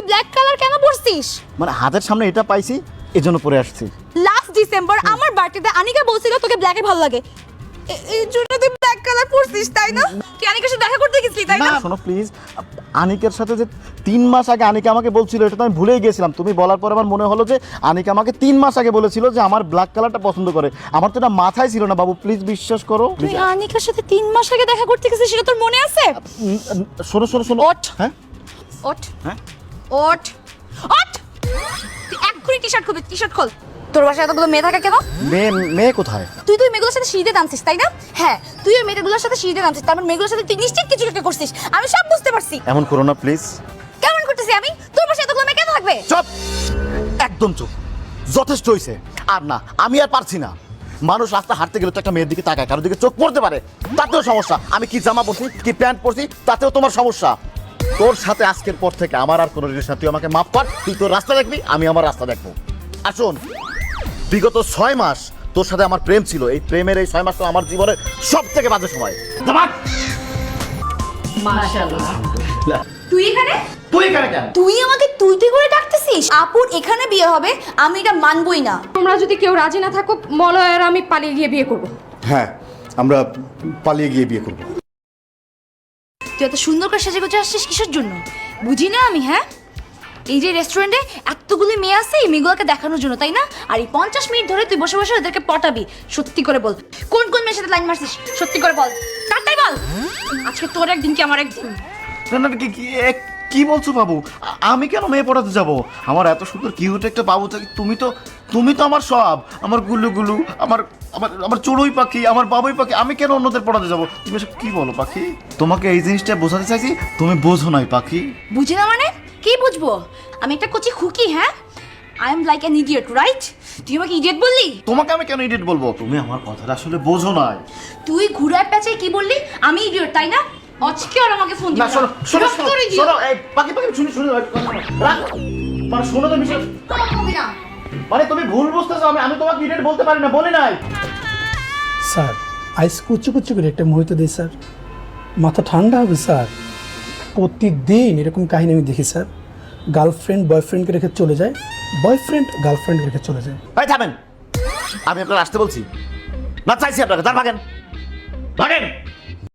Black colour কেন পরছিস? মানে হাতের সামনে এটা পাইছি এজন্য পরে আসছি। লাস্ট ডিসেম্বর আমার বার্থডেতে আনিকা বলছিল তোকে ব্ল্যাকে ভালো লাগে, এই জন্য তুই ব্ল্যাক কালার পরছিস তাই না? তুই আনিকার সাথে দেখা করতে গেছিলি তাই না? শোনো প্লিজ, আনিকার সাথে যে 3 মাস আগে আনিকা আমাকে বলছিল এটা তো আমি ভুলেই গেছিলাম। তুমি বলার পর আমার মনে হলো যে আনিকা আমাকে 3 মাস আগে বলেছিল যে আমার ব্ল্যাক কালারটা পছন্দ করে। আমার তো এটা মাথায় ছিল না বাবু, প্লিজ বিশ্বাস করো। তুই আনিকার সাথে 3 মাস আগে দেখা করতে গেছিস, সেটা তোর মনে আছে? শোনো শোনো শোনো। ওঠ। হ্যাঁ ওঠ। হ্যাঁ ওঠ। ওঠ। তুই এক্ষুনি টি-শার্ট খুলবি, টি-শার্ট খোল। তোর বাসায় এতগুলো মেয়ে থাকে কেন? মেয়ে কোথায়? তুই মেয়েগুলোর সাথে সিঁড়িতে নামছিস তাই না? হ্যাঁ, তুই ওই মেয়েগুলোর সাথে সিঁড়িতে নামছিস, তারপর মেয়েগুলোর সাথে তুই নিশ্চিত কিছু একটা করছিস। আমি সব বুঝতে পারছি। এমন করো না প্লিজ। কেমন করতেছি আমি? তোর বাসায় এতগুলো মেয়ে কেন থাকবে? চুপ, একদম চুপ, যথেষ্ট হয়েছে। আর না, আমি আর পারছি না। মানুষ রাস্তা হাঁটতে গেলে তো একটা মেয়ের দিকে তাকায়, কারোর দিকে চোখ পড়তে পারে, তাতেও সমস্যা। আমি কি জামা পরছি কি প্যান্ট পরছি তাতেও তোমার সমস্যা। তোর সাথে আজকের পর থেকে আমার আর কোনো রিলেশন, তুই আমাকে মাফ কর। তুই তোর রাস্তা দেখবি, আমি আমার রাস্তা দেখবো। আর শোন, বিগত 6 মাস তোর সাথে আমার প্রেম ছিল। এই প্রেমের এই 6 মাস তো আমার জীবনের সব থেকে বাজে সময়। মাশাআল্লাহ। তুই এখানে? তুই এখানে কেন? তুই আমাকে তুই করে ডাকতেছিস? আপুর এখানে বিয়ে হবে, আমি এটা মানবই না। তোমরা যদি কেউ রাজি না থাকো, মলয় আর আমি পালিয়ে গিয়ে বিয়ে করব। হ্যাঁ, আমরা পালিয়ে গিয়ে বিয়ে করবো। তুই এত সুন্দর করে সেজে গুজে আসছিস কিসের জন্য বুঝি না আমি। হ্যাঁ, এই যে রেস্টুরেন্টে এতগুলি মেয়ে আছে, এই মেয়েগুলোকে দেখানোর জন্য তাই না? আর এই 50 মিনিট ধরে তুই বসে বসে ওদেরকে পটাবি। সত্যি করে বল, কোন কোন মেয়ের সাথে লাইন মারছিস? সত্যি করে বল, তাড়াতাড়ি বল। আজকে তোর একদিন কি আমার একদিন। না না, কি বলছো বাবু? আমি কেন মেয়ে পড়াতে যাব? আমার এত সুন্দর কিউট একটা বাবু থাকে। তুমি তো আমার সব, আমার গুলু গুলু, আমার আমার আমার চড়ুই পাখি, আমার বাবুই পাখি। আমি কেন অন্যদের পড়াতে যাব? তুমি এসব কি বলো পাখি? তোমাকে এই জিনিসটা বোঝাতে চাইছি, তুমি বোঝো নাই পাখি। বুঝি না মানে? কি বুঝবো? আমি একটা কচি খুকি। হ্যাঁ, I am like an idiot, right? তুই আমাকে ইডিয়েট বললি? তোমাকে আমি কেন ইডিয়েট বলবো? তুমি আমার কথাটা আসলে বোঝো নাই। তুই ঘুরায় পেঁচায় কি বললি? আমি ইডিয়েট তাই না? আজকে আর আমাকে ফোন দিবি না, শোনো শোনো রক্ত করে দিও। শোনো, এই পাখি শুনি মানে শোনো তো বিষয়। হবে না। মানে তুমি ভুল বুঝতেছো। আমি তোমাকে ইডিয়েট বলতে পারি না, বলি নাই। স্যার আইস কুচু কুচু করে একটা মুহূর্ত দিই স্যার, মাথা ঠান্ডা হবে স্যার। প্রতিদিন এরকম কাহিনী আমি দেখি স্যার। গার্লফ্রেন্ড বয়ফ্রেন্ডকে রেখে চলে যায়, বয়ফ্রেন্ড গার্লফ্রেন্ডকে রেখে চলে যায়। ভাই থামেন, আমি আপনার আসতে বলছি না, চাইছি আপনাকে। তার ভাগেন ভাগেন।